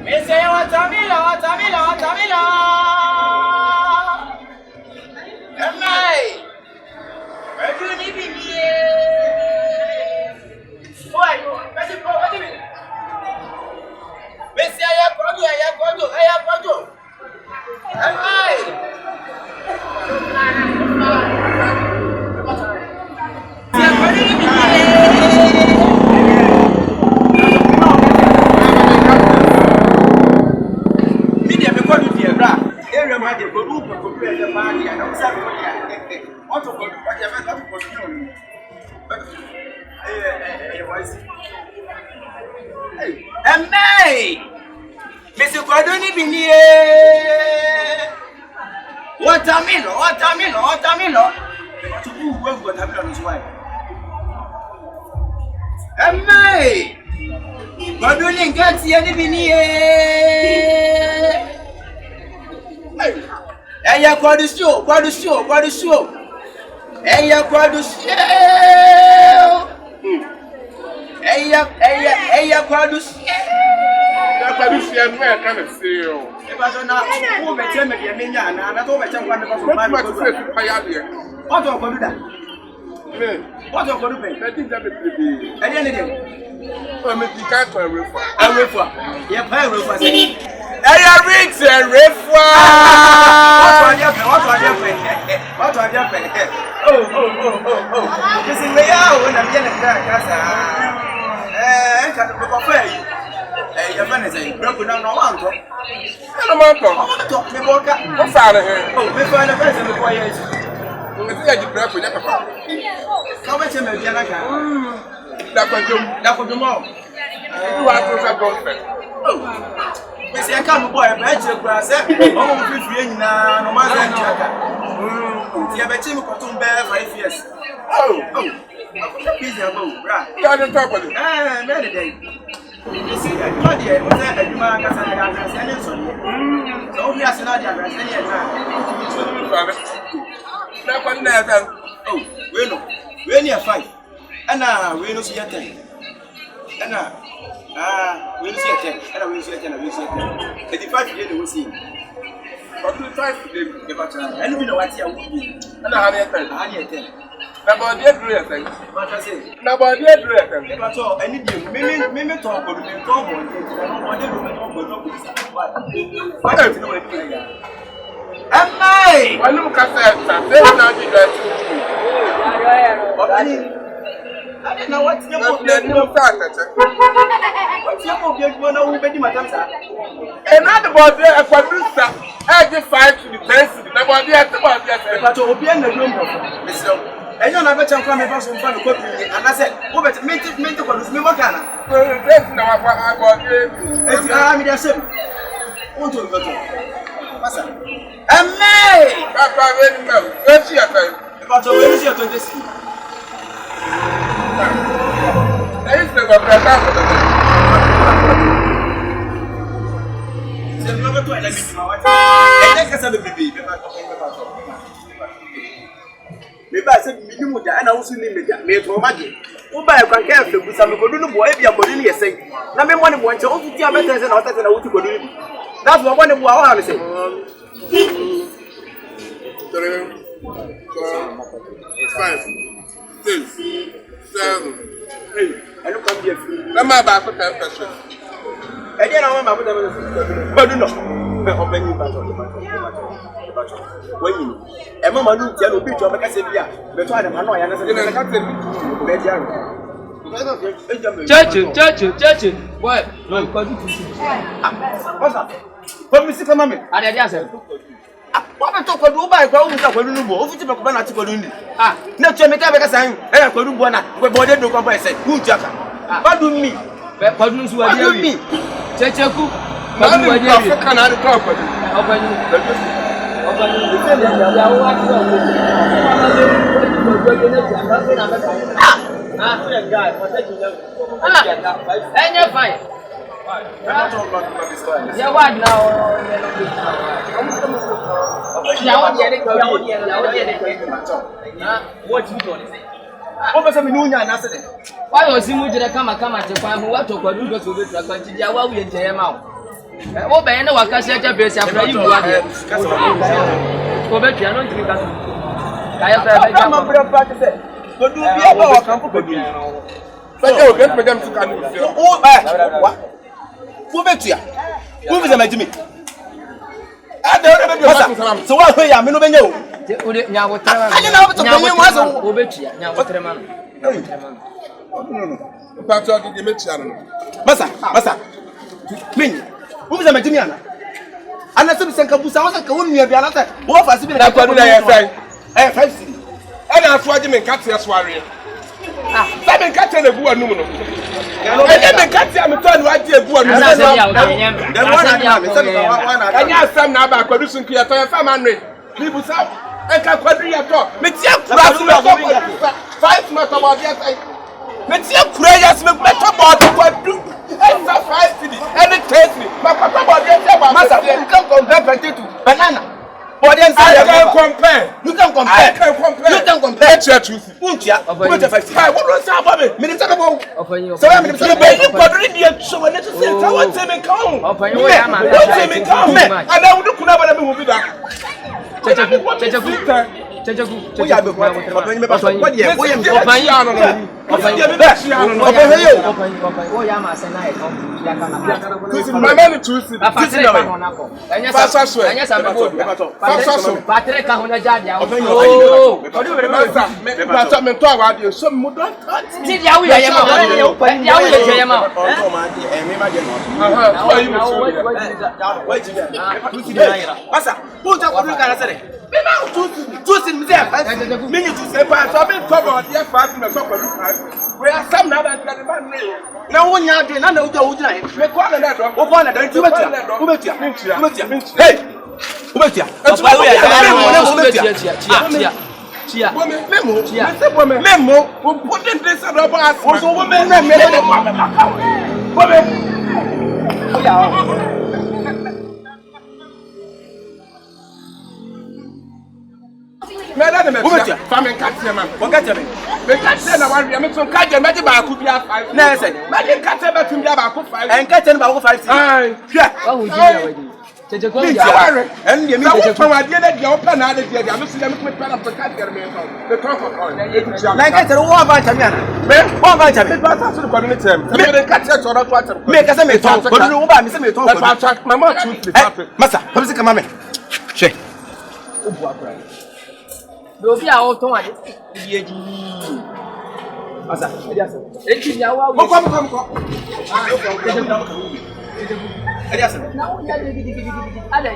Me say watermelon. Am I? Where do you live in here? Why? Where's it from? What do you mean? Me say I have got. Am I? Mr. Gordon, watermelon. To who watermelon is why? Hey, Gordon can't see anything here. Hey, you got the show. Hey, you got the show. If I don't know who may tell me the Minya, and I don't tell one of us. What do I do that? What do I do? I think that would be anything. I'm a decanter. I'm a refer. Yeah, I refer. Hey, I read the refer. What are you paying? Oh. This is the hour when I'm getting back. I can't prepare you. Your man is a broken down no one. I want to talk to me. What's out of here? Oh, we find a person before you. It's like you break with that. How much am I going to that for tomorrow? You are to have girlfriend. Oh, we say I can't buy a badge of grass. Oh, 50 years now, no matter what. You have a team of 5 years. Oh. He's a boat, right? You are the top of it. Many days. You see, I got here. What's that? You are not a so we are not the oh, we are 5. And we don't see a 10. And we don't see a 10. And we see a 10. We see a 10. 85 years we see. But 25 today, and we know what you are. And I have a 10. About the address, what I say. About the address, that's all. I need you. Maybe talk about the talk on what I know it. Am I? Why look at that? They are not doing that. I didn't know what's your what's your one over the madam? Another body, a producer, I give 5 to the best. Nobody has about to open the room. I don't have a chance from a person from the cooking, and I said, oh, but make it what is me, what can I? It's army, that's it. Won't you go to? What's up? And me! Papa, wait a minute. Let's see a time. About to wait to this. There is never maybe I said, minimum, and I also need me to imagine. Who buy a cancer with some good boy, if you are going to say. Now, me one wants to open your methods and others and I want to go do. That's what one of our say. 5, 6, 7, 8. I look up here. I'm about for 10%. Again, I want my mother. But do not open you back on the battle. When you a mama do tell you to make a severe, but I am not. Church. What? No, what's up? What Mr. Kamame? I just said, what I talk about by going to over to Banati. Not to make a sign, and I could do one. Where body do come by say, who Jacka? What do me? What do me? Church, why was he moving to come to find what to do to the What by any worker said your base after you are here? Go back to your I have a practice. But you be about come for you. But you get me them to can you. Oh, what? Go back to you. Who is a Jimmy? I don't know. So what way I'm in Benyo? I don't know what you Masa. Min. Who is a Majimiana? And I said, Sankabusa was a Kawunia Bianata. What was it that I say? I have seen. And I'm fighting in Katia Swaria. Let me cut in a bua number. And then cut him and turn right here. And you have some now about producing clear family. People say, I can't quadrille. Metia Kras 5 months about the other. Metia Krayas make better about what do. And 5 cities. And it takes me. My papa about the other. Master, you can't compare potato. Banana. But then I can compare. You can compare. I can compare. You can compare. Truth. What was happening? Minister about. So I'm going to be quadrillion. So when it's said, I want to make home. And I would never be back. Many to say, but I've been covered here 5 minutes. We are some now that the man now one yard, and I know the old line. We're calling that one. Hey, Memo, who put in this about us was a woman. Madam, famine catch him. Forget him. The catch him. I want to catch him. Maybe I could be a 5. No, I said, Madam, catch him. But you have 5 and catch him about 5. Yeah, what would you already? And you mean from my dinner, the open out of the other. I'm not going to put up the cat. The crocodile. Like I said, what about Tamiana? What about Tamiana? But that's the community. The catch us or not. Make us a talk. But you know about Miss Milton. My mother, Massa, come see, come on. Check. Don't be out to one. Come.